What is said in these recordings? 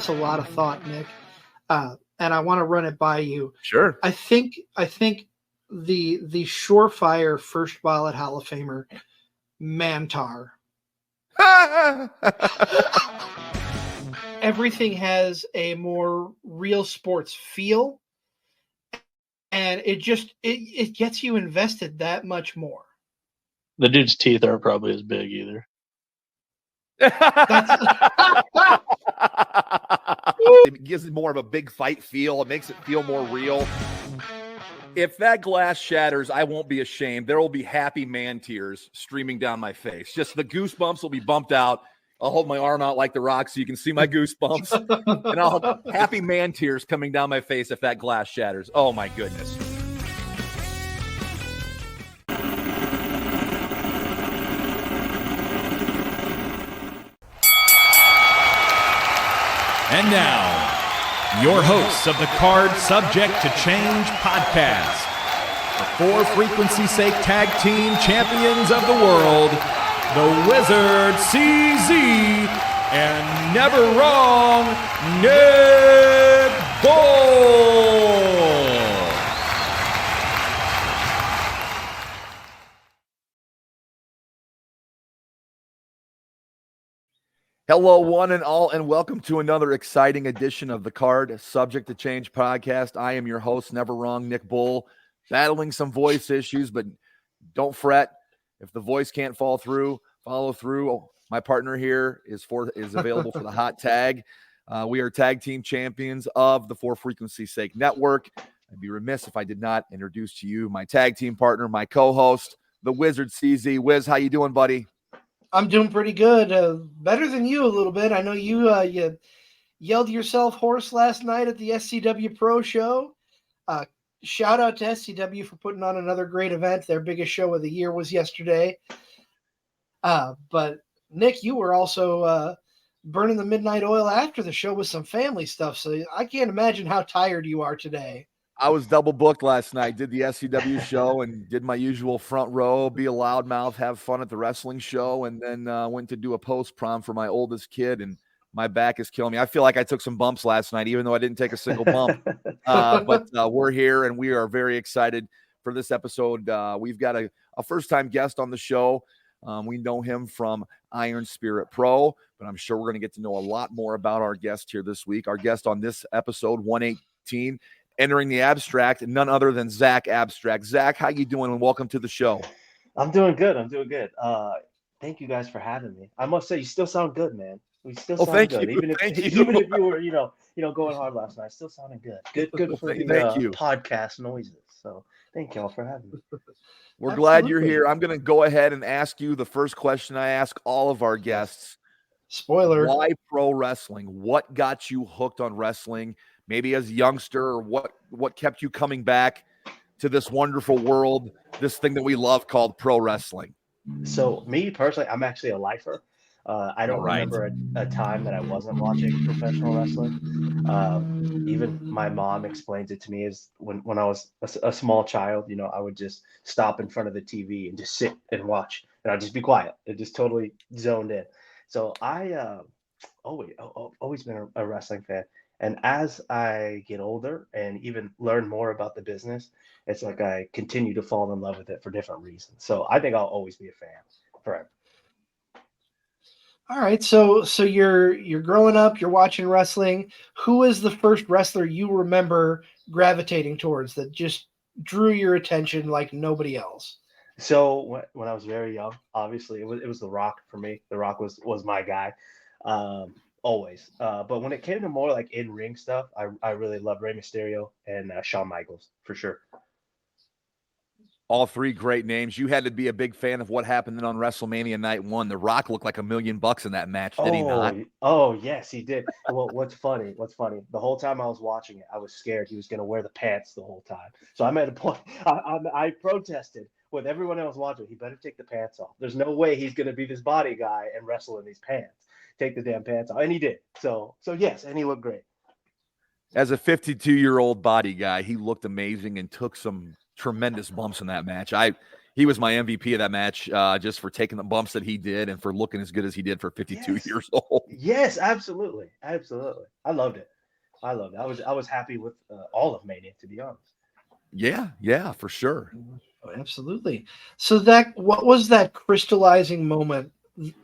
this a lot of thought, Nick, and I want to run it by you. Sure. I think the surefire first ballot Hall of Famer, Mantar. Everything has a more real sports feel, and it gets you invested that much more. The dude's teeth aren't probably as big either. It gives it more of a big fight feel. It makes it feel more real. If that glass shatters, I won't be ashamed. There will be happy man tears streaming down my face. Just the goosebumps will be bumped out. I'll hold my arm out like The Rock so you can see my goosebumps. And I'll have happy man tears coming down my face if that glass shatters. Oh, my goodness. And now, your hosts of the Card Subject to Change podcast, the For Frequency's Sake Tag Team Champions of the World, the Wizard CZ, and never wrong, Nick Bull. Hello, one and all, and welcome to another exciting edition of the Card Subject to Change podcast. I am your host, never wrong, Nick Bull, battling some voice issues, but don't fret. If the voice can't follow through. My partner here is available for the hot tag. We are tag team champions of the For Frequency's Sake network. I'd be remiss if I did not introduce to you my tag team partner, my co-host, the Wizard CZ. Wiz, how you doing, buddy? I'm doing pretty good. Better than you a little bit. I know you you yelled yourself hoarse last night at the SCW Pro show. Shout out to SCW for putting on another great event. Their biggest show of the year was yesterday. But Nick, you were also burning the midnight oil after the show with some family stuff. So I can't imagine how tired you are today. I was double booked last night, did the SCW show and did my usual front row, be a loudmouth, have fun at the wrestling show, and then went to do a post-prom for my oldest kid, and my back is killing me. I feel like I took some bumps last night, even though I didn't take a single bump. But we're here, and we are very excited for this episode. We've got a first-time guest on the show. We know him from Iron Spirit Pro, but I'm sure we're going to get to know a lot more about our guest here this week. Our guest on this episode, 118, entering the abstract, none other than Xac Abstract. Xac, how you doing? And welcome to the show. I'm doing good. Thank you guys for having me. I must say, you still sound good, man. We still sound good. You. Even if you were, going hard last night, still sounding good. Good for the podcast noises. So thank y'all for having me. We're glad you're here. I'm going to go ahead and ask you the first question I ask all of our guests. Spoiler. Why pro wrestling? What got you hooked on wrestling? Maybe as a youngster, or what kept you coming back to this wonderful world, this thing that we love called pro wrestling? So me personally, I'm actually a lifer. I don't remember a time that I wasn't watching professional wrestling. Even my mom explains it to me as when I was a small child, I would just stop in front of the TV and just sit and watch, and I'd just be quiet. It just totally zoned in. So I always been a wrestling fan. And as I get older and even learn more about the business, it's like I continue to fall in love with it for different reasons. So I think I'll always be a fan forever. All right, so you're growing up, you're watching wrestling. Who is the first wrestler you remember gravitating towards that just drew your attention like nobody else? So when I was very young, obviously it was The Rock for me. The Rock was my guy. Always. But when it came to more like in-ring stuff, I really loved Rey Mysterio and Shawn Michaels for sure. All three great names. You had to be a big fan of what happened on WrestleMania Night 1. The Rock looked like $1 million in that match, did he not? Oh, yes, he did. Well, what's funny, the whole time I was watching it, I was scared he was going to wear the pants the whole time. So I made a point. I protested with everyone else watching. He better take the pants off. There's no way he's going to be this body guy and wrestle in these pants. Take the damn pants off. And he did. So yes, and he looked great. As a 52-year-old body guy, he looked amazing and took some tremendous bumps in that match. He was my MVP of that match, just for taking the bumps that he did and for looking as good as he did for 52 Yes. years old. Yes, absolutely. Absolutely. I loved it. I was happy with all of Mania, to be honest. Yeah, for sure. Oh, absolutely. So that what was that crystallizing moment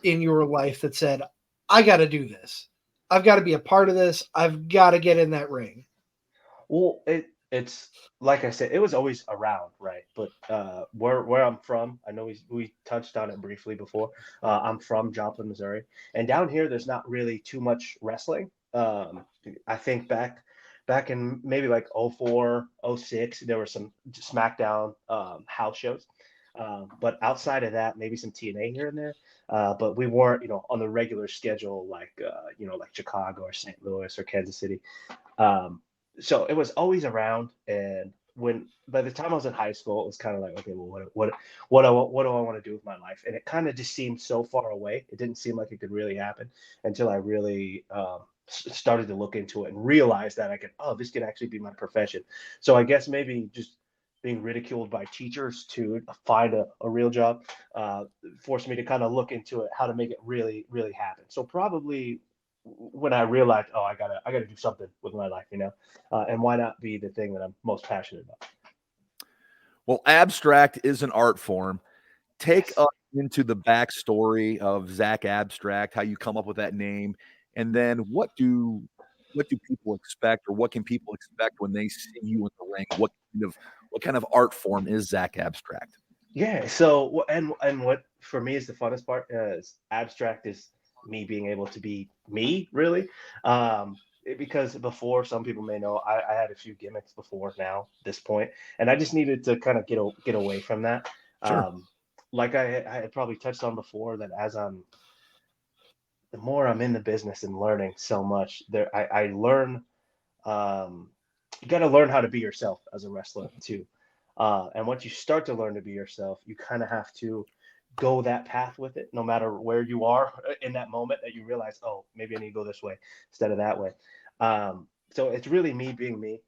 in your life that said, I got to do this. I've got to be a part of this. I've got to get in that ring. Well, it's like I said, it was always around, right? But where I'm from, I know we touched on it briefly before. I'm from Joplin, Missouri, and down here there's not really too much wrestling. I think back in maybe like '04, '06, there were some SmackDown house shows. But outside of that, maybe some TNA here and there. But we weren't, on the regular schedule like like Chicago or St. Louis or Kansas City. Um, so it was always around, and when by the time I was in high school, it was kind of like, okay, well, what do I want to do with my life? And it kind of just seemed so far away. It didn't seem like it could really happen until I really started to look into it and realize that this could actually be my profession. So I guess maybe just being ridiculed by teachers to find a real job forced me to kind of look into it, how to make it really, really happen. So probably when I realized, I gotta do something with my life, and why not be the thing that I'm most passionate about? Well, abstract is an art form. Take Yes. us into the backstory of Xac Abstract, how you come up with that name, and then what do people expect, or what can people expect when they see you in the ring? What kind of art form is Xac Abstract? Yeah. So and what for me is the funnest part is abstract is me being able to be me, really. Because before, some people may know, I had a few gimmicks before now this point, and I just needed to kind of get away from that. Sure. Like I had probably touched on before, that the more I'm in the business and learning so much, I learn. You got to learn how to be yourself as a wrestler too. And once you start to learn to be yourself, you kind of have to go that path with it, no matter where you are in that moment, that you realize, oh, maybe I need to go this way instead of that way. So it's really me being me,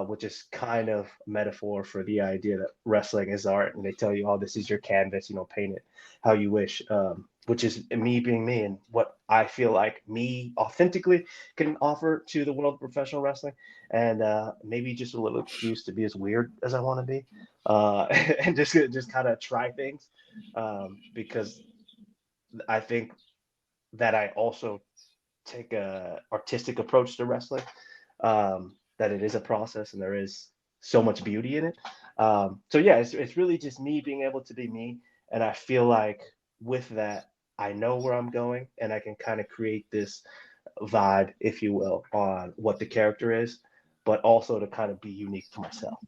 which is kind of metaphor for the idea that wrestling is art, and they tell you, oh, this is your canvas, paint it how you wish. Which is me being me, and what I feel like me authentically can offer to the world of professional wrestling, and maybe just a little excuse to be as weird as I want to be, and just kind of try things, because I think that I also take a artistic approach to wrestling, that it is a process and there is so much beauty in it. So yeah, it's really just me being able to be me, and I feel like with that, I know where I'm going, and I can kind of create this vibe, if you will, on what the character is, but also to kind of be unique to myself.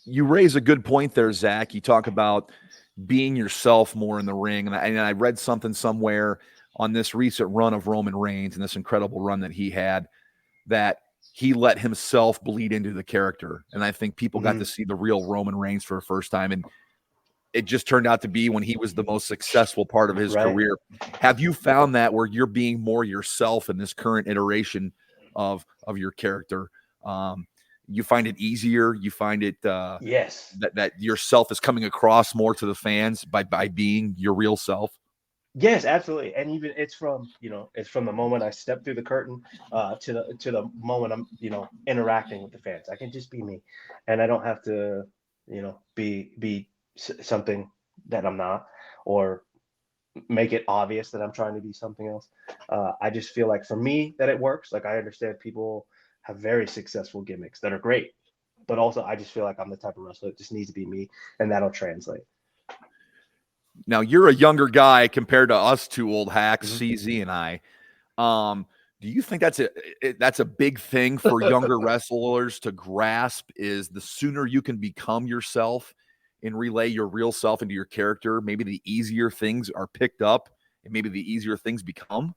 You raise a good point there, Xac. You talk about being yourself more in the ring. And I read something somewhere on this recent run of Roman Reigns and this incredible run that he had, that he let himself bleed into the character. And I think people got to see the real Roman Reigns for the first time. And it just turned out to be when he was the most successful part of his career. Have you found that where you're being more yourself in this current iteration of your character? You find it easier? You find it Yes. that yourself is coming across more to the fans by being your real self? Yes, absolutely. And even it's from the moment I step through the curtain to the moment I'm interacting with the fans. I can just be me, and I don't have to be something that I'm not, or make it obvious that I'm trying to be something else. I just feel like for me that it works. Like, I understand people have very successful gimmicks that are great, but also I just feel like I'm the type of wrestler that just needs to be me, and that'll translate. Now, you're a younger guy compared to us two old hacks, CZ and I. Do you think that's a big thing for younger wrestlers to grasp, is the sooner you can become yourself and relay your real self into your character, maybe the easier things are picked up and maybe the easier things become?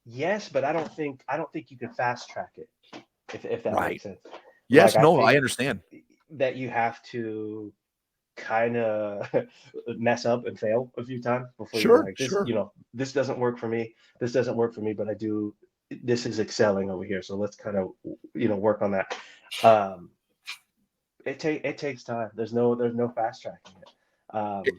Yes, but I don't think you can fast track it, if that makes sense. Yes, Like, no, I understand that you have to kind of mess up and fail a few times before you're like, this, this doesn't work for me. This doesn't work for me, but this is excelling over here. So let's kind of, work on that. it takes time. There's no fast tracking it.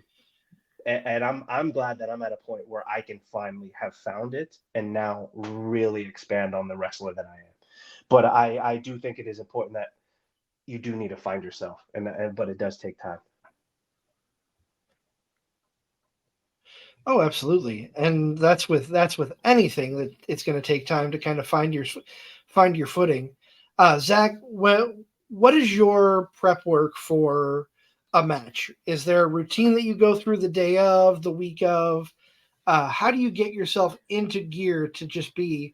And I'm glad that I'm at a point where I can finally have found it and now really expand on the wrestler that I am. But I do think it is important that you do need to find yourself, but it does take time. Oh, absolutely, and that's with anything that it's going to take time to kind of find your footing. Xac, what is your prep work for a match? Is there a routine that you go through the day of, the week of? How do you get yourself into gear to just be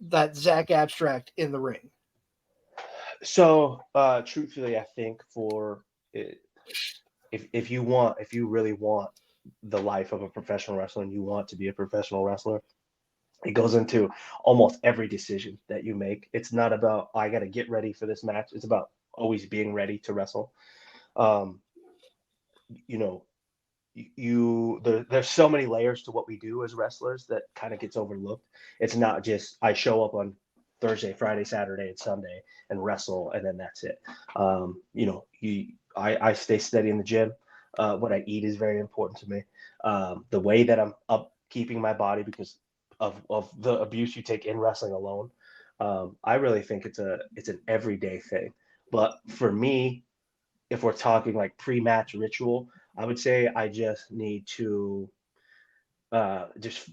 that Xac Abstract in the ring? So, truthfully, I think for if you really want the life of a professional wrestler and you want to be a professional wrestler, it goes into almost every decision that you make. It's not about I got to get ready for this match. It's about always being ready to wrestle. Um, you know, there's so many layers to what we do as wrestlers that kind of gets overlooked. It's not just I show up on Thursday, Friday, Saturday, and Sunday and wrestle, and then that's it. I stay steady in the gym. What I eat is very important to me. The way that I'm upkeeping my body because of the abuse you take in wrestling alone. I really think it's an everyday thing. But for me, if we're talking like pre-match ritual, I would say I just need to just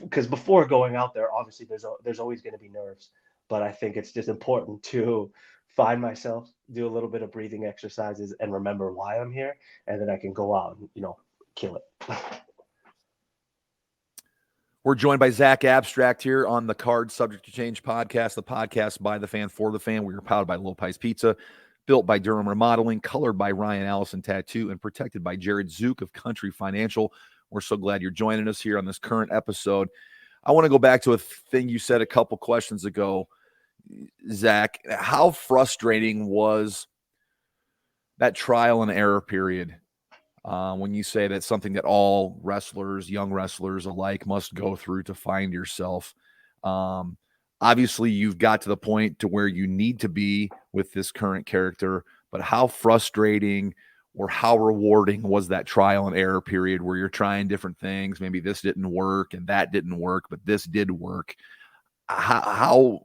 because before going out there, obviously there's always going to be nerves, but I think it's just important to find myself, do a little bit of breathing exercises, and remember why I'm here, and then I can go out and kill it. We're joined by Xac Abstract here on the Card Subject to Change podcast, the podcast by the fan for the fan. We are powered by Lopez Pizza, built by Durham Remodeling, colored by Ryan Allison Tattoo, and protected by Jared Zook of Country Financial. We're so glad you're joining us here on this current episode. I want to go back to a thing you said a couple questions ago, Xac. How frustrating was that trial and error period? When you say that's something that all wrestlers, young wrestlers alike, must go through to find yourself. Obviously, you've got to the point to where you need to be with this current character, but how frustrating or how rewarding was that trial and error period where you're trying different things? Maybe this didn't work and that didn't work, but this did work. How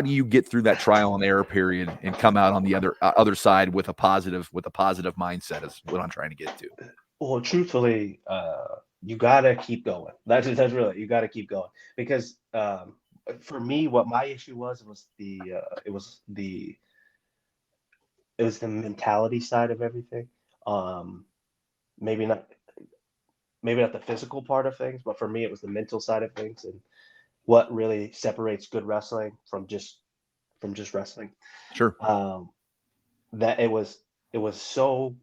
do you get through that trial and error period and come out on the other side with a positive mindset is what I'm trying to get to. Well, truthfully, you gotta keep going. That's really, you gotta keep going because for me, what my issue was the mentality side of everything. Maybe not the physical part of things, but for me, it was the mental side of things and what really separates good wrestling from just wrestling. Sure. That it was so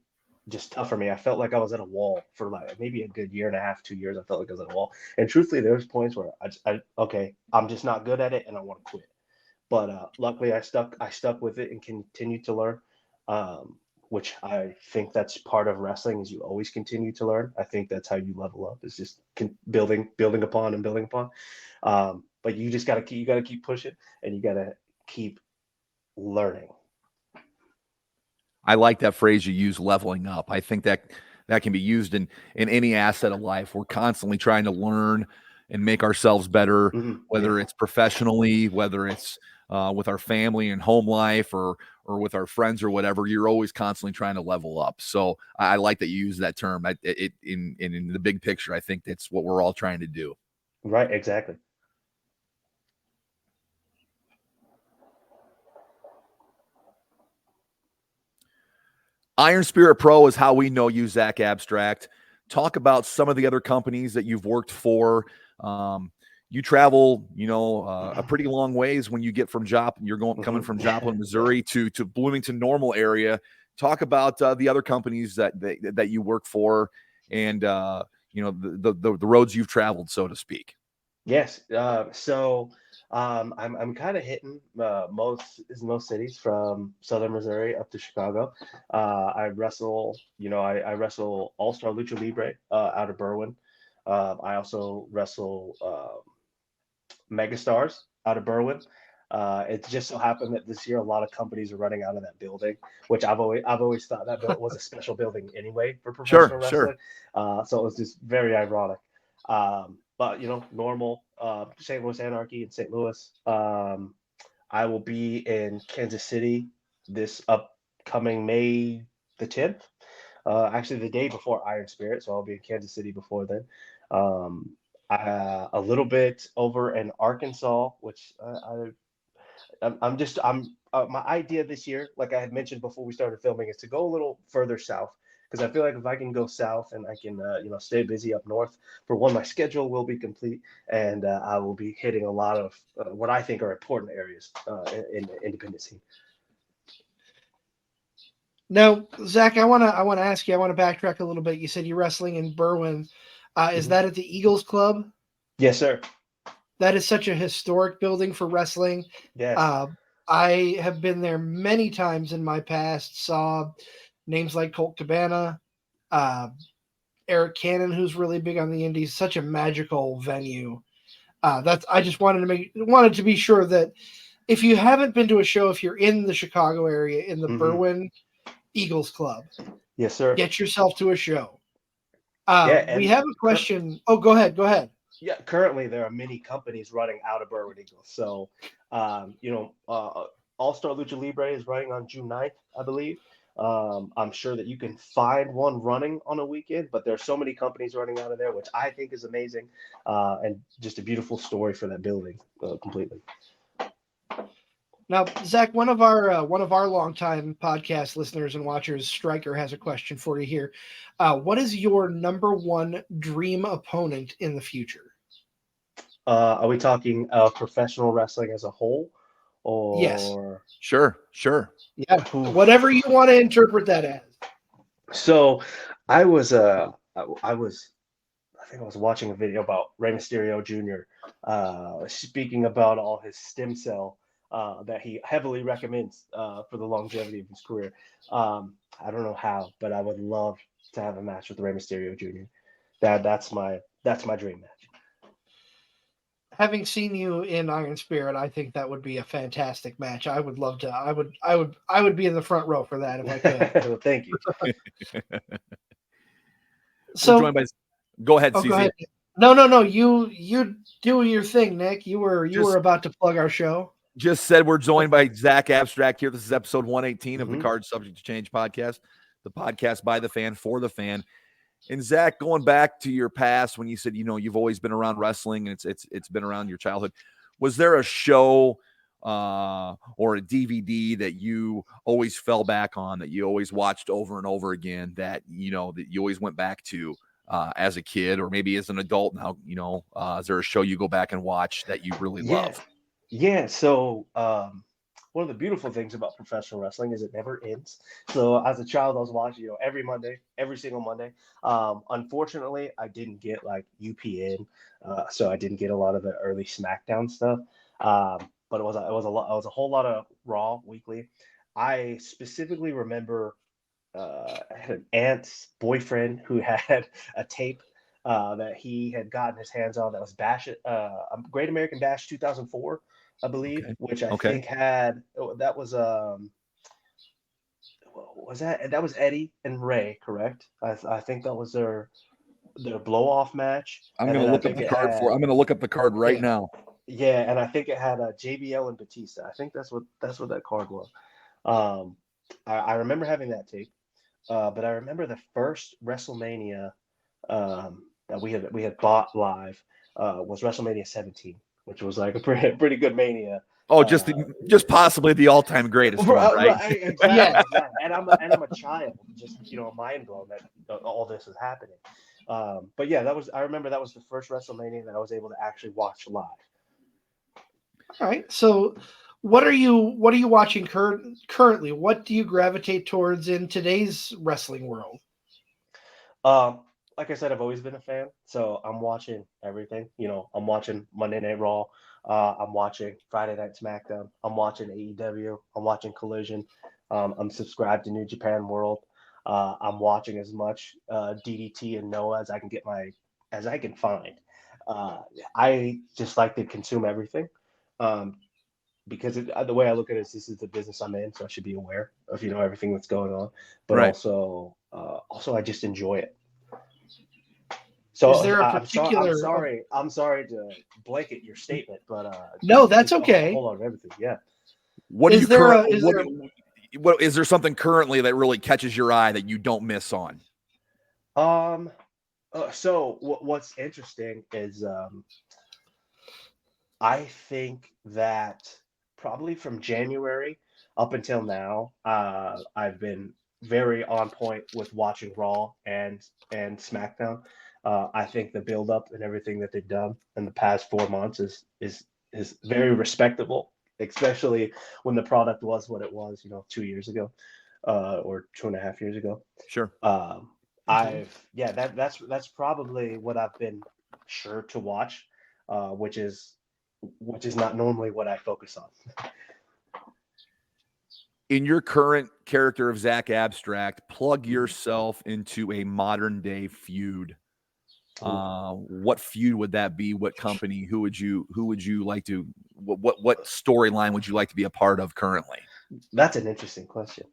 just tough for me. I felt like I was at a wall for like maybe a good year and a half, 2 years. I felt like I was at a wall. And truthfully, there was points where I'm just not good at it and I want to quit. But luckily I stuck with it and continued to learn. Which I think that's part of wrestling is you always continue to learn. I think that's how you level up is just building upon and building upon. But you just gotta keep pushing and you gotta keep learning. I like that phrase you use, leveling up. I think that can be used in any asset of life. We're constantly trying to learn and make ourselves better, whether it's professionally, whether it's with our family and home life or with our friends or whatever. You're always constantly trying to level up. So I like that you use that term. In the big picture, I think that's what we're all trying to do. Right, exactly. Iron Spirit Pro is how we know you, Xac Abstract. Talk about some of the other companies that you've worked for. You travel, a pretty long ways when you get from Joplin. You're coming from Joplin, Missouri to Bloomington Normal area. Talk about the other companies that you work for, and the roads you've traveled, so to speak. Yes. So I'm kind of hitting most cities from Southern Missouri up to Chicago. I wrestle, I wrestle All Star Lucha Libre out of Berwyn. I also wrestle Megastars out of Berwyn. It just so happened that this year a lot of companies are running out of that building, which I've always thought that was a special building anyway for professional wrestling. So it was just very ironic. But normal St. Louis Anarchy in St. Louis. I will be in Kansas City this upcoming May the 10th. Actually, the day before Iron Spirit, so I'll be in Kansas City before then. A little bit over in Arkansas, which my idea this year, like I had mentioned before we started filming, is to go a little further south, because I feel like if I can go south and I can stay busy up north, for one, my schedule will be complete, and I will be hitting a lot of what I think are important areas in the independent scene. Now, Xac, I want to ask you. I want to backtrack a little bit. You said you're wrestling in Berwyn. Is that at the Eagles Club? Yes, sir. That is such a historic building for wrestling. Yes. I have been there many times in my past. Saw names like Colt Cabana, Eric Cannon, who's really big on the Indies. Such a magical venue. I just wanted to be sure that if you haven't been to a show, if you're in the Chicago area, in the Berwyn Eagles Club, yes, sir, get yourself to a show. Yeah, we have a question. Oh, go ahead. Yeah, currently there are many companies running out of Berwyn Eagles. So, All Star Lucha Libre is running on June 9th, I believe. I'm sure that you can find one running on a weekend, but there are so many companies running out of there, which I think is amazing, and just a beautiful story for that building completely. Now, Xac, one of our longtime podcast listeners and watchers, Stryker, has a question for you here. What is your number one dream opponent in the future? Are we talking professional wrestling as a whole, or? Yes. Sure. Yeah, whatever you want to interpret that as. So, I think I was watching a video about Rey Mysterio Jr. Speaking about all his stem cell that he heavily recommends for the longevity of his career. I don't know how, but I would love to have a match with Rey Mysterio Jr. That's my dream match. Having seen you in Iron Spirit, I think that would be a fantastic match. I would love to. I would be in the front row for that if I could. Well, thank you. So go ahead, CZ. Go ahead. No. You do your thing, Nick. You were about to plug our show. Just said we're joined by Xac Abstract here. This is episode 118 of the Card Subject to Change podcast, the podcast by the fan for the fan. And Xac, going back to your past when you said you've always been around wrestling and it's been around your childhood, was there a show or a DVD that you always fell back on, that you always watched over and over again, that that you always went back to as a kid or maybe as an adult now? Is there a show you go back and watch that you really love? Yeah. So one of the beautiful things about professional wrestling is it never ends. So as a child, I was watching, every single Monday. Unfortunately, I didn't get like UPN, so I didn't get a lot of the early SmackDown stuff. But it was a whole lot of Raw weekly. I specifically remember I had an aunt's boyfriend who had a tape that he had gotten his hands on that was Great American Bash 2004. I believe, which I think had that was Eddie and Ray, correct? I think that was their blow off match. I'm going to look up the card I'm going to look up the card right now. Yeah, and I think it had JBL and Batista. I think that's what that card was. I remember having that tape, but I remember the first WrestleMania that we had bought live was WrestleMania 17. Which was like a pretty good Mania. Oh, just possibly the all-time greatest one, right? Exactly. Yeah. And I'm a child, just mind blown that all this is happening. But yeah, I remember that was the first WrestleMania that I was able to actually watch live. All right. So, what are you watching currently? What do you gravitate towards in today's wrestling world? Like I said, I've always been a fan, so I'm watching everything. I'm watching Monday Night Raw. I'm watching Friday Night SmackDown. I'm watching AEW. I'm watching Collision. I'm subscribed to New Japan World. I'm watching as much DDT and Noah as I can find. I just like to consume everything. because the way I look at it is this is the business I'm in, so I should be aware of everything that's going on. But Right. also I just enjoy it. So Is there a I'm particular? I'm sorry to blanket your statement, but No, that's just okay. A whole lot of everything. Yeah. What Is do you there a- currently? is What, there- what is there something currently that really catches your eye that you don't miss on? So what's interesting is I think that probably from January up until now, I've been very on point with watching Raw and SmackDown. I think the build up and everything that they've done in the past 4 months is very respectable, especially when the product was what it was, 2 years ago, or 2.5 years ago. Sure. That's probably what I've been sure to watch, which is not normally what I focus on. In your current character of Xac Abstract, plug yourself into a modern day feud. What feud would that be? What company? Who would you like to? What storyline would you like to be a part of currently? That's an interesting question.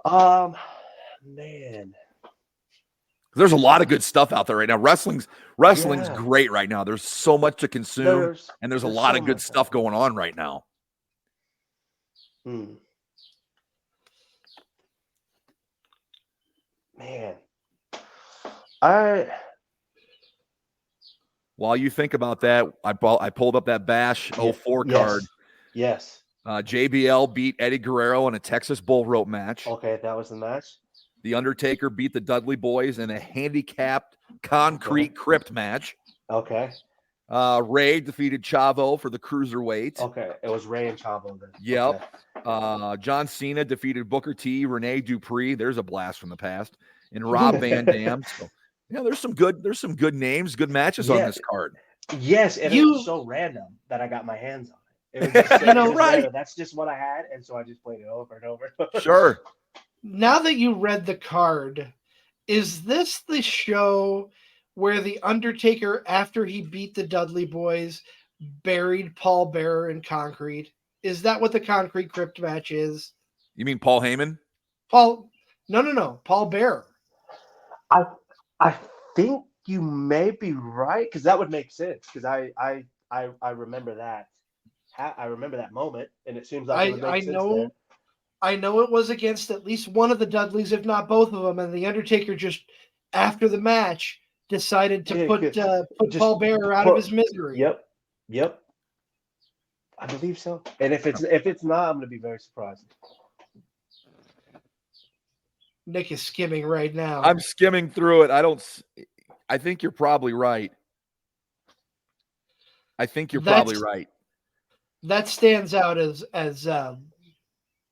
Man. There's a lot of good stuff out there right now. Wrestling's Yeah. great right now. There's so much to consume, and there's a lot so of good much stuff going on right now. Man. While you think about that, I pulled up that Bash 04 card. Yes. JBL beat Eddie Guerrero in a Texas bull rope match. Okay, that was the match. The Undertaker beat the Dudley Boys in a handicapped concrete crypt match. Okay. Ray defeated Chavo for the cruiserweight. Okay, it was Ray and Chavo then. Yep. Okay. John Cena defeated Booker T, Rene Dupree. There's a blast from the past. And Rob Van Dam. So, there's some good names, good matches on this card. Yes, and it was so random that I got my hands on it. It was just, right. random. That's just what I had, and so I just played it over and over. Sure. Now that you read the card, is this the show where the Undertaker, after he beat the Dudley Boys, buried Paul Bearer in concrete? Is that what the concrete crypt match is? You mean Paul Heyman? No. Paul Bearer. I think you may be right, because that would make sense, because I remember that. I remember that moment, and it seems like it would make sense there. I know it was against at least one of the Dudleys, if not both of them, and the Undertaker just, after the match, decided to put Paul Bearer out of his misery. Yep. I believe so. And if it's not, I'm going to be very surprised. Nick is skimming right now. I'm skimming through it. I think you're probably right. Probably right. That stands out as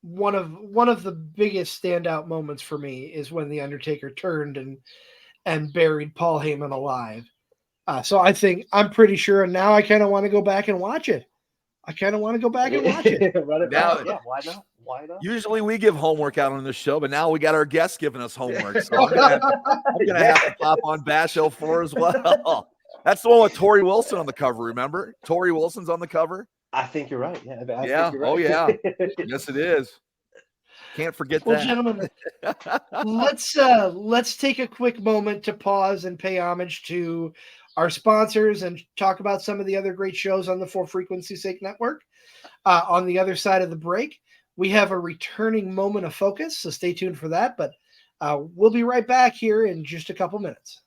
one of the biggest standout moments for me is when the Undertaker turned and buried Paul Heyman alive. So I'm pretty sure, and now I kind of want to go back and watch it. Run it now, yeah, why not? Why not? Usually we give homework out on this show, but now we got our guests giving us homework. So I'm gonna have to pop on Bash 04 as well. That's the one with Tori Wilson on the cover. Remember, Tori Wilson's on the cover. I think you're right. Yeah. Yeah. Think you're right. Oh yeah. Yes, it is. Can't forget well, that. Gentlemen, let's take a quick moment to pause and pay homage to our sponsors and talk about some of the other great shows on the For Frequency's Sake Network. On the other side of the break, we have a returning moment of focus, so stay tuned for that. But we'll be right back here in just a couple minutes.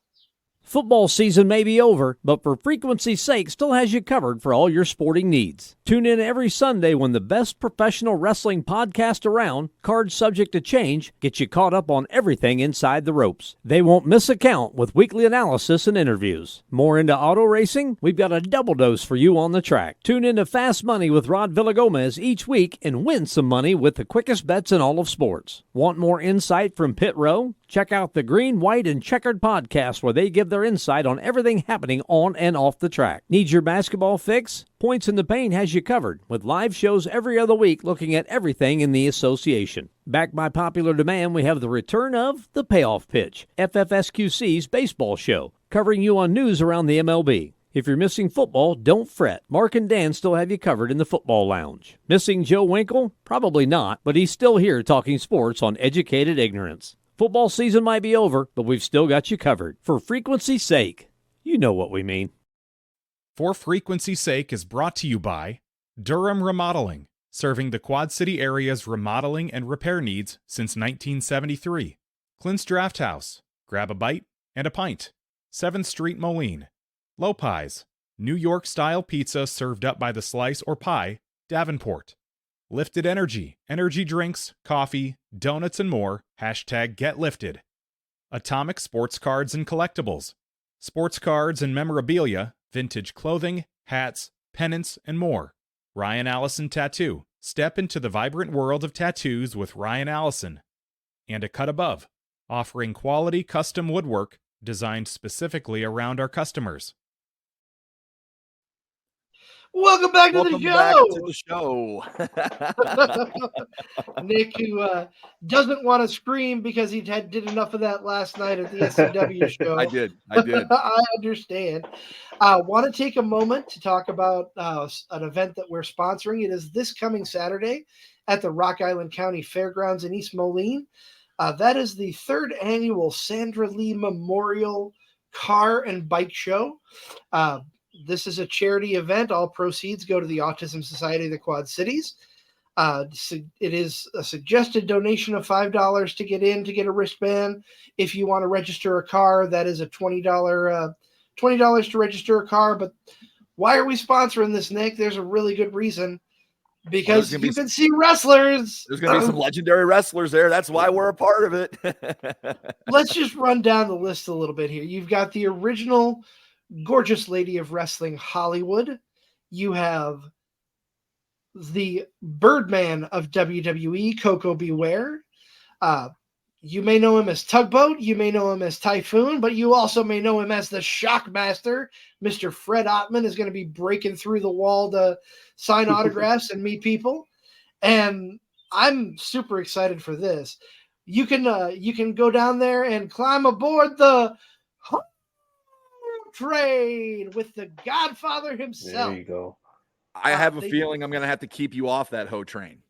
Football season may be over, but For Frequency's Sake still has you covered for all your sporting needs. Tune in every Sunday when the best professional wrestling podcast around, Cards Subject to Change, gets you caught up on everything inside the ropes. They won't miss a count with weekly analysis and interviews. More into auto racing? We've got a double dose for you on the track. Tune in to Fast Money with Rod Villagomez each week and win some money with the quickest bets in all of sports. Want more insight from Pit Row? Check out the Green, White, and Checkered podcast where they give their insight on everything happening on and off the track. Need your basketball fix? Points in the Paint has you covered with live shows every other week looking at everything in the association. Backed by popular demand, we have the return of The Payoff Pitch, FFSQC's baseball show, covering you on news around the MLB. If you're missing football, don't fret. Mark and Dan still have you covered in the football lounge. Missing Joe Winkle? Probably not, but he's still here talking sports on Educated Ignorance. Football season might be over, but we've still got you covered. For frequency's sake, you know what we mean. For frequency's sake is brought to you by Durham Remodeling, serving the Quad City area's remodeling and repair needs since 1973. Clint's Draft House, grab a bite and a pint. 7th Street, Moline. Lopez, New York-style pizza served up by the slice or pie, Davenport. Lifted Energy, energy drinks, coffee, donuts, and more. #GetLifted. Atomic Sports Cards and Collectibles. Sports cards and memorabilia, vintage clothing, hats, pennants, and more. Ryan Allison Tattoo. Step into the vibrant world of tattoos with Ryan Allison. And A Cut Above, offering quality custom woodwork designed specifically around our customers. Welcome back to the show. Nick, who doesn't want to scream because he did enough of that last night at the SCW show. I did. I understand. Want to take a moment to talk about an event that we're sponsoring. It is this coming Saturday at the Rock Island County Fairgrounds in East Moline. That is the 3rd annual Sandra Lee Memorial Car and Bike Show. This is a charity event. All proceeds go to the Autism Society of the Quad Cities. It is a suggested donation of $5 to get in to get a wristband. If you want to register a car, that is a $20 to register a car. But why are we sponsoring this, Nick? There's a really good reason. Because you can see wrestlers. There's going to be some legendary wrestlers there. That's why we're a part of it. Let's just run down the list a little bit here. You've got the original gorgeous lady of wrestling, Hollywood. You have the Birdman of WWE, Coco Beware. You may know him as Tugboat. You may know him as Typhoon, but you also may know him as the Shockmaster. Mr. Fred Ottman is going to be breaking through the wall to sign autographs and meet people. And I'm super excited for this. You can go down there and climb aboard the train with the Godfather himself. There you go. I have a feeling I'm going to have to keep you off that hoe train.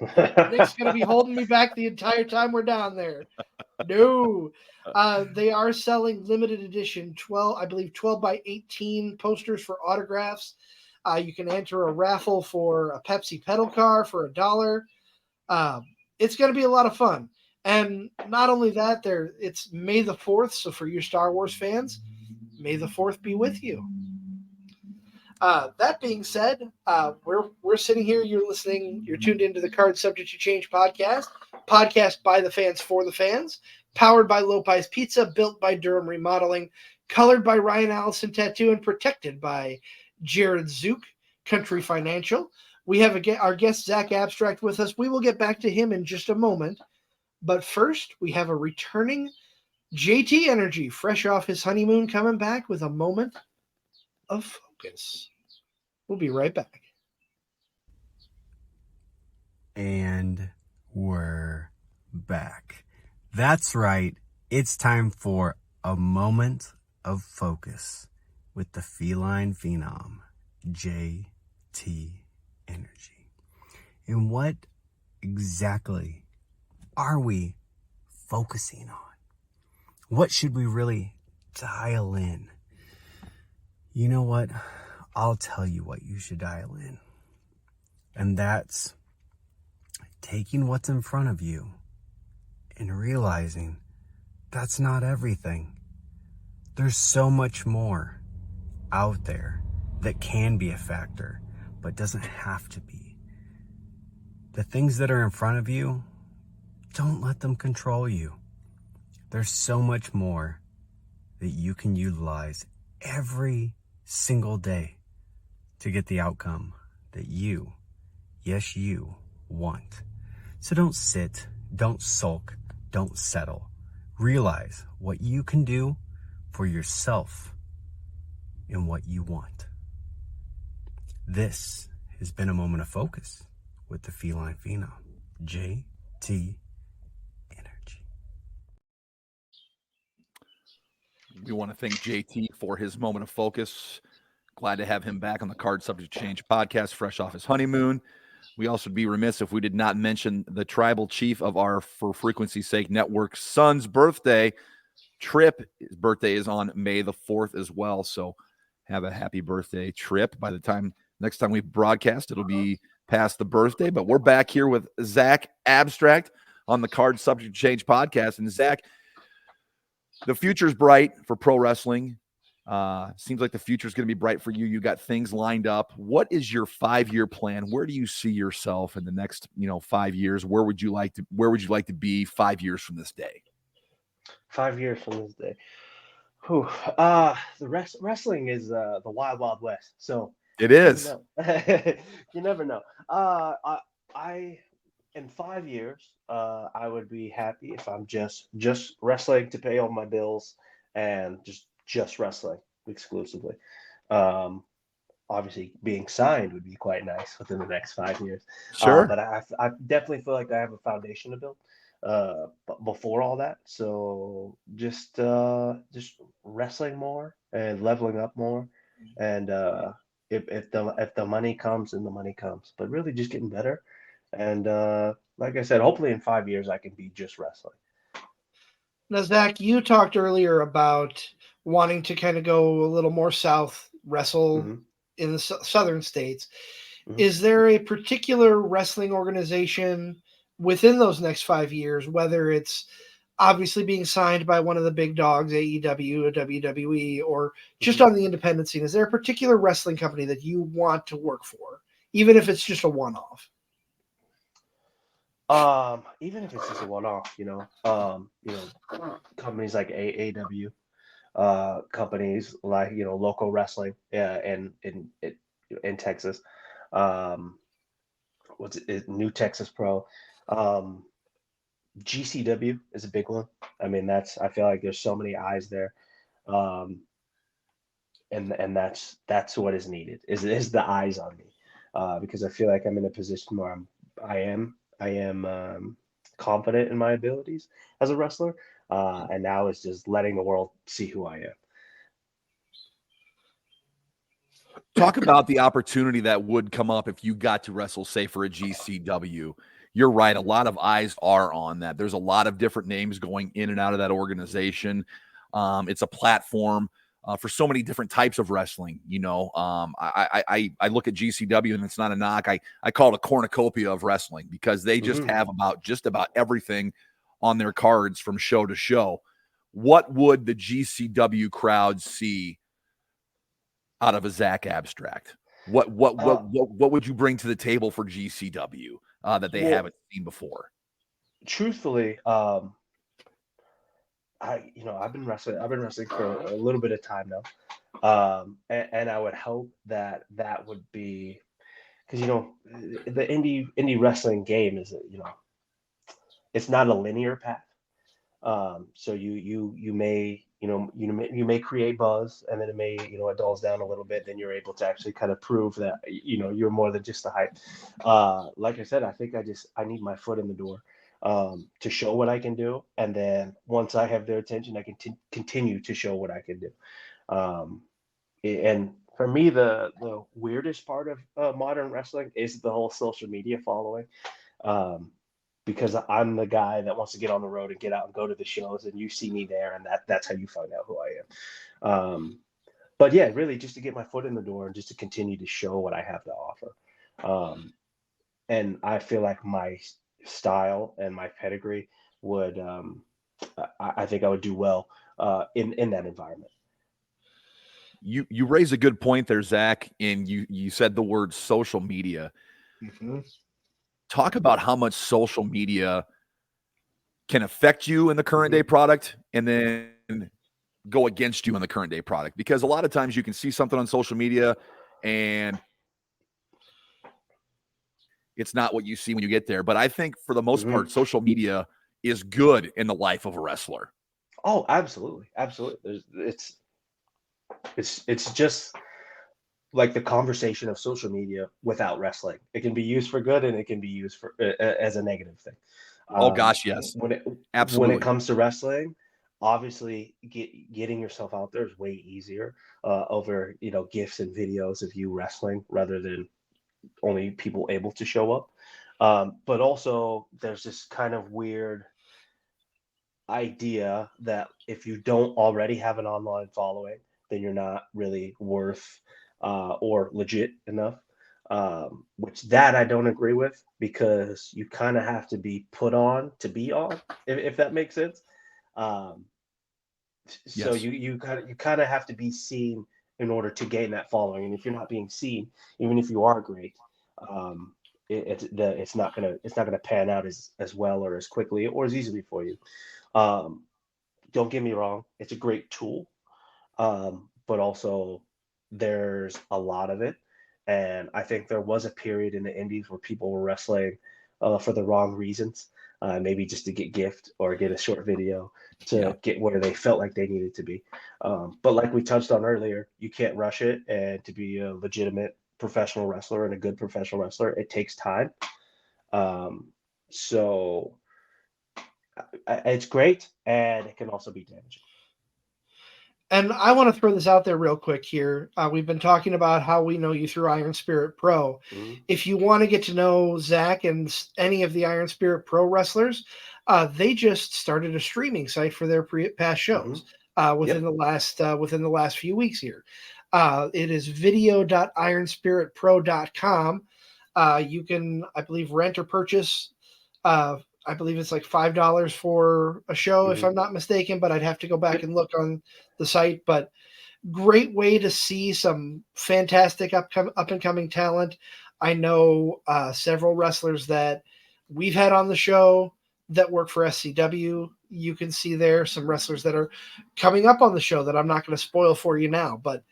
Nick's going to be holding me back the entire time we're down there. No. They are selling limited edition 12 by 18 posters for autographs. You can enter a raffle for a Pepsi pedal car for $1. It's going to be a lot of fun. And not only that, it's May the 4th. So for you Star Wars fans, May the 4th be with you. That being said, we're sitting here. You're tuned into the Card Subject to Change podcast by the fans for the fans, powered by Lopez Pizza, built by Durham Remodeling, colored by Ryan Allison Tattoo, and protected by Jared Zook, Country Financial. We have our guest, Xac Abstract, with us. We will get back to him in just a moment. But first, we have a returning JT Energy, fresh off his honeymoon, coming back with a moment of focus. We'll be right back. And we're back. That's right. It's time for a moment of focus with the feline phenom, JT Energy. And what exactly are we focusing on? What should we really dial in? You know what? I'll tell you what you should dial in. And that's taking what's in front of you and realizing that's not everything. There's so much more out there that can be a factor, but doesn't have to be. The things that are in front of you, don't let them control you. There's so much more that you can utilize every single day to get the outcome that you, yes, you want. So don't sit, don't sulk, don't settle. Realize what you can do for yourself and what you want. This has been a moment of focus with the feline phenom, JT Energy. We want to thank JT for his moment of focus. Glad to have him back on the Card Subject Change podcast, fresh off his honeymoon. We also would be remiss if we did not mention the tribal chief of our For Frequency's Sake Network son's birthday. Trip, his birthday is on May the 4th as well. So have a happy birthday, Trip. By the time next time we broadcast, it'll be past the birthday. But we're back here with Xac Abstract on the Card Subject Change podcast. And Xac, the future's bright for pro wrestling. Seems like the future is going to be bright for you. You got things lined up. What is your 5-year plan? Where do you see yourself in the next, 5 years? Where would you like to be 5 years from this day? 5 years from this day. Whew. Wrestling is the wild, wild west. So it is. You never know. I in 5 years, I would be happy if I'm just wrestling to pay all my bills and just wrestling exclusively. Obviously, being signed would be quite nice within the next 5 years. Sure. But I definitely feel like I have a foundation to build. But before all that, so just wrestling more and leveling up more, and if the money comes, then the money comes. But really, just getting better, and like I said, hopefully in 5 years I can be just wrestling. Now, Xac, you talked earlier about wanting to kind of go a little more south, wrestle in the southern states. Is there a particular wrestling organization within those next 5 years, whether it's obviously being signed by one of the big dogs, AEW or WWE, or just on the independent scene? Is there a particular wrestling company that you want to work for, even if it's just a one-off? Even if it's just a one-off, companies like AEW, companies like local wrestling, in Texas, New Texas Pro, GCW is a big one. I mean, I feel like there's so many eyes there, and that's what is needed is the eyes on me, because I feel like I'm in a position where I am confident in my abilities as a wrestler, and now it's just letting the world see who I am. Talk about the opportunity that would come up if you got to wrestle, say, for a GCW. You're right. A lot of eyes are on that. There's a lot of different names going in and out of that organization. It's a platform for so many different types of wrestling. I look at GCW, and it's not a knock. I call it a cornucopia of wrestling because they just have just about everything on their cards from show to show. What would the GCW crowd see out of a Xac Abstract? What would you bring to the table for GCW that they haven't seen before? Truthfully, I've been wrestling for a little bit of time now, and I would hope that would be, because the indie wrestling game is it's not a linear path. So you may create buzz, and then it may it dulls down a little bit. Then you're able to actually kind of prove that you're more than just the hype. Like I said, I think I need my foot in the door to show what I can do, and then once I have their attention, I can continue to show what I can do. And for me, the weirdest part of modern wrestling is the whole social media following. Because I'm the guy that wants to get on the road and get out and go to the shows, and you see me there, and that's how you find out who I am. But yeah, really just to get my foot in the door and just to continue to show what I have to offer. And I feel like my style and my pedigree would, I think I would do well in that environment. You raise a good point there, Xac, and you said the word social media. Talk about how much social media can affect you in the current day product and then go against you in the current day product. Because a lot of times you can see something on social media and it's not what you see when you get there. But I think for the most part, social media is good in the life of a wrestler. Oh, absolutely. Absolutely. It's just like the conversation of social media without wrestling. It can be used for good, and it can be used for as a negative thing. Oh gosh, yes. Absolutely. When it comes to wrestling, Obviously, getting yourself out there is way easier over gifs and videos of you wrestling rather than only people able to show up. But also, there's this kind of weird idea that if you don't already have an online following, then you're not really worth or legit enough. Which that I don't agree with, because you kind of have to be put on to be on, if that makes sense. Um, so Yes. you kind of have to be seen in order to gain that following, and if you're not being seen, even if you are great, um, it's not gonna pan out as well or as quickly or as easily for you. Um, don't get me wrong, it's a great tool, but also there's a lot of it. And I think there was a period in the indies where people were wrestling for the wrong reasons, maybe just to get gift or get a short video Yeah. to get where they felt like they needed to be. But like we touched on earlier, you can't rush it. And to be a legitimate professional wrestler and a good professional wrestler, it takes time. So it's great, and it can also be damaging. And I want to throw this out there real quick here. We've been talking about how we know you through Iron Spirit Pro. Mhm. If you want to get to know Xac and any of the Iron Spirit Pro wrestlers, they just started a streaming site for their past shows within the last few weeks here. It is video.ironspiritpro.com. You can, I believe, rent or purchase. I believe it's like $5 for a show, if Mhm. I'm not mistaken, but I'd have to go back and look on the site. But great way to see some fantastic up and coming talent. I know several wrestlers that we've had on the show that work for SCW. You can see there some wrestlers that are coming up on the show that I'm not going to spoil for you now. But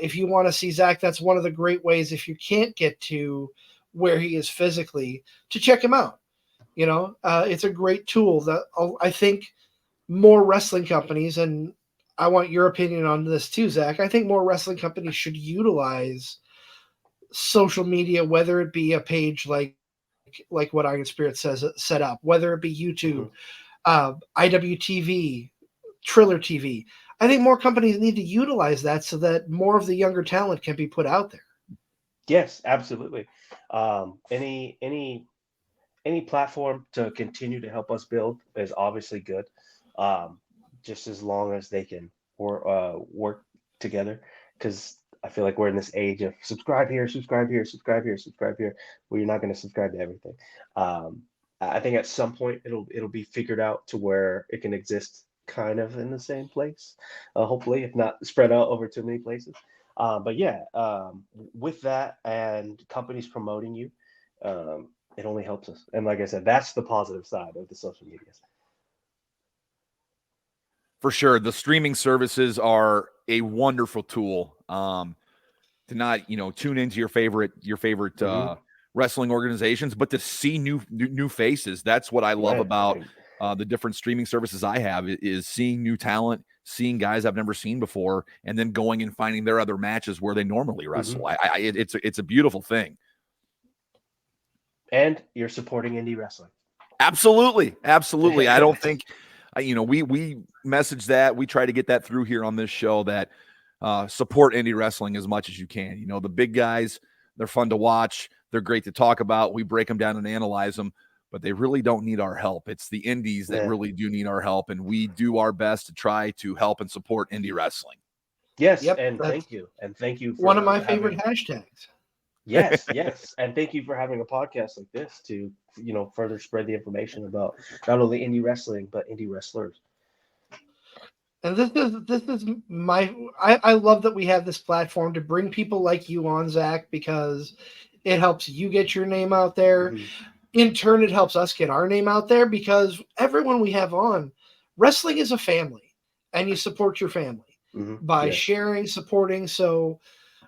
if you want to see Xac, that's one of the great ways, if you can't get to where he is physically, to check him out. It's a great tool that I think more wrestling companies, and I want your opinion on this too, Xac. I think more wrestling companies should utilize social media, whether it be a page like what Iron Spirit says set up, whether it be YouTube, IWTV, Triller TV. I think more companies need to utilize that so that more of the younger talent can be put out there. Yes, absolutely. Any platform to continue to help us build is obviously good, just as long as they can work together. Because I feel like we're in this age of subscribe here, subscribe here, subscribe here, subscribe here, where you're not going to subscribe to everything. I think at some point it'll be figured out to where it can exist kind of in the same place, hopefully, if not spread out over too many places. But yeah, with that and companies promoting you, it only helps us. And like I said, that's the positive side of the social medias. For sure. The streaming services are a wonderful tool to not, tune into your favorite wrestling organizations, but to see new faces. That's what I love about the different streaming services I have, is seeing new talent, seeing guys I've never seen before, and then going and finding their other matches where they normally wrestle. It's a beautiful thing. And you're supporting indie wrestling. Absolutely. I don't think, we message that. We try to get that through here on this show, that support indie wrestling as much as you can. The big guys, they're fun to watch. They're great to talk about. We break them down and analyze them, but they really don't need our help. It's the indies that really do need our help, and we do our best to try to help and support indie wrestling. Yes, and thank you. And thank you for one of my favorite hashtags. Yes. And thank you for having a podcast like this to, further spread the information about not only indie wrestling, but indie wrestlers. And this is I love that we have this platform to bring people like you on, Xac, because it helps you get your name out there. In turn, it helps us get our name out there, because everyone we have on, wrestling is a family, and you support your family by sharing, supporting. So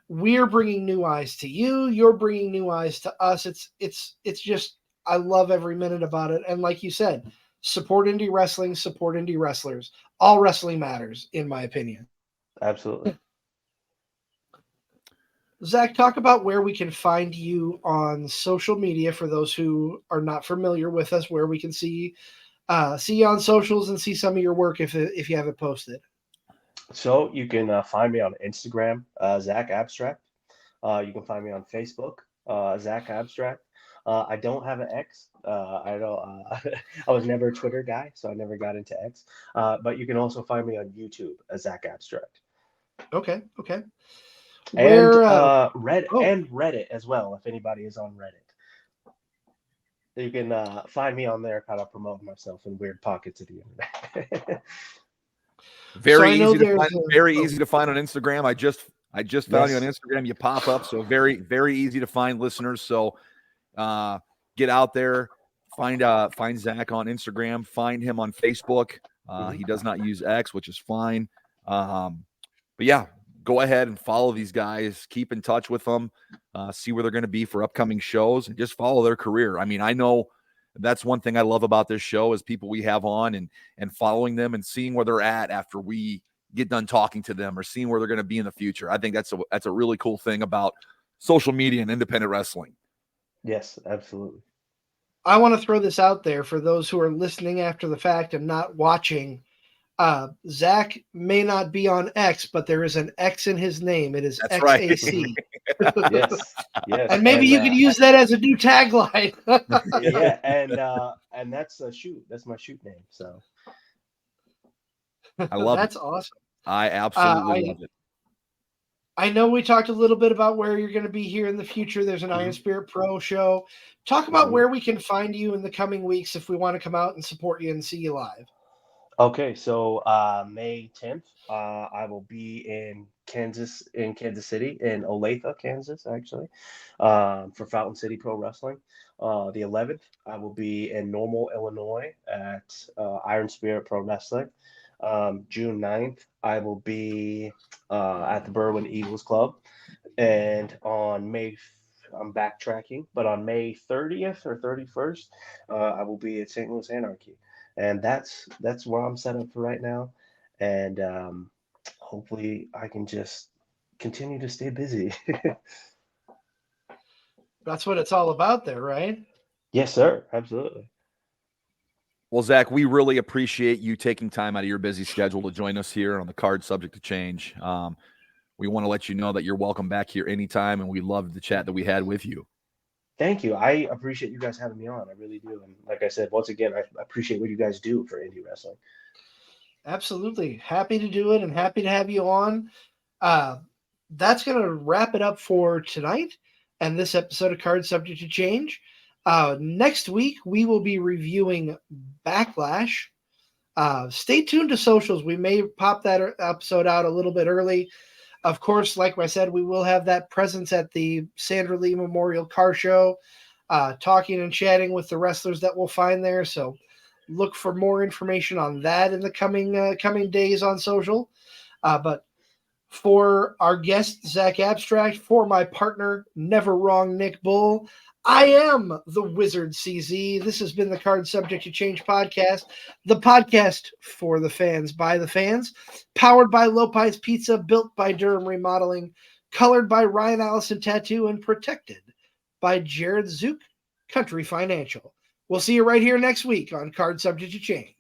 we're bringing new eyes to you. You're bringing new eyes to us. It's just, I love every minute about it. And like you said, support indie wrestling, support indie wrestlers. All wrestling matters, in my opinion. Absolutely. Xac, talk about where we can find you on social media for those who are not familiar with us, where we can see see you on socials and see some of your work if you have it posted? So you can find me on Instagram, Xac Abstract. You can find me on Facebook, Xac Abstract. I don't have an X. I don't. I was never a Twitter guy, so I never got into X. But you can also find me on YouTube, Xac Abstract, Okay. and Where? Reddit as well. If anybody is on Reddit, you can find me on there, kind of promote myself in weird pockets of the internet. Very I know easy to there's find. a- Very easy to find on Instagram. I just found you on Yes. Instagram. You pop up, so very easy to find, listeners. So get out there, find Xac on Instagram, find him on Facebook. He does not use X, which is fine. But yeah, go ahead and follow these guys. Keep in touch with them. See where they're going to be for upcoming shows, and just follow their career. I mean, I know that's one thing I love about this show is people we have on and following them and seeing where they're at after we get done talking to them or seeing where they're going to be in the future. I think that's a really cool thing about social media and independent wrestling. Yes, absolutely. I want to throw this out there for those who are listening after the fact and not watching. Xac may not be on X, but there is an X in his name. It is That's right. XAC. Yes. And maybe you could use that as a new tagline. Yeah, and that's a shoot. That's my shoot name. So I love That's it. awesome. I absolutely love it. I know we talked a little bit about where you're going to be here in the future. There's an Iron Spirit Pro show. Talk about where we can find you in the coming weeks if we want to come out and support you and see you live. okay, so May 10th, I will be in Kansas City, in Olathe, Kansas, actually, for Fountain City Pro Wrestling. The 11th, I will be in Normal, Illinois, at Iron Spirit Pro Wrestling. June 9th, I will be at the Berwyn Eagles Club, and on I'm backtracking, but on May 30th or 31st, I will be at St. Louis Anarchy. And that's where I'm set up for right now, and hopefully I can just continue to stay busy. That's what it's all about there, right? Yes, sir. Absolutely. Well, Xac, we really appreciate you taking time out of your busy schedule to join us here on the Card Subject to Change. We want to let you know that you're welcome back here anytime, and we loved the chat that we had with you. Thank you. I appreciate you guys having me on. I really do. And like I said, once again, I appreciate what you guys do for indie wrestling. Absolutely. Happy to do it and happy to have you on. That's going to wrap it up for tonight and this episode of Card Subject to Change. Next week, we will be reviewing Backlash. Stay tuned to socials. We may pop that episode out a little bit early. Of course, like I said, we will have that presence at the Sandra Lee Memorial Car Show, talking and chatting with the wrestlers that we'll find there. So look for more information on that in the coming days on social. But for our guest, Xac Abstract, for my partner, Never Wrong Nick Bull, I am the Wizard CZ. This has been the Card Subject to Change podcast, the podcast for the fans, by the fans, powered by Lopez Pizza, built by Durham Remodeling, colored by Ryan Allison Tattoo, and protected by Jared Zook, Country Financial. We'll see you right here next week on Card Subject to Change.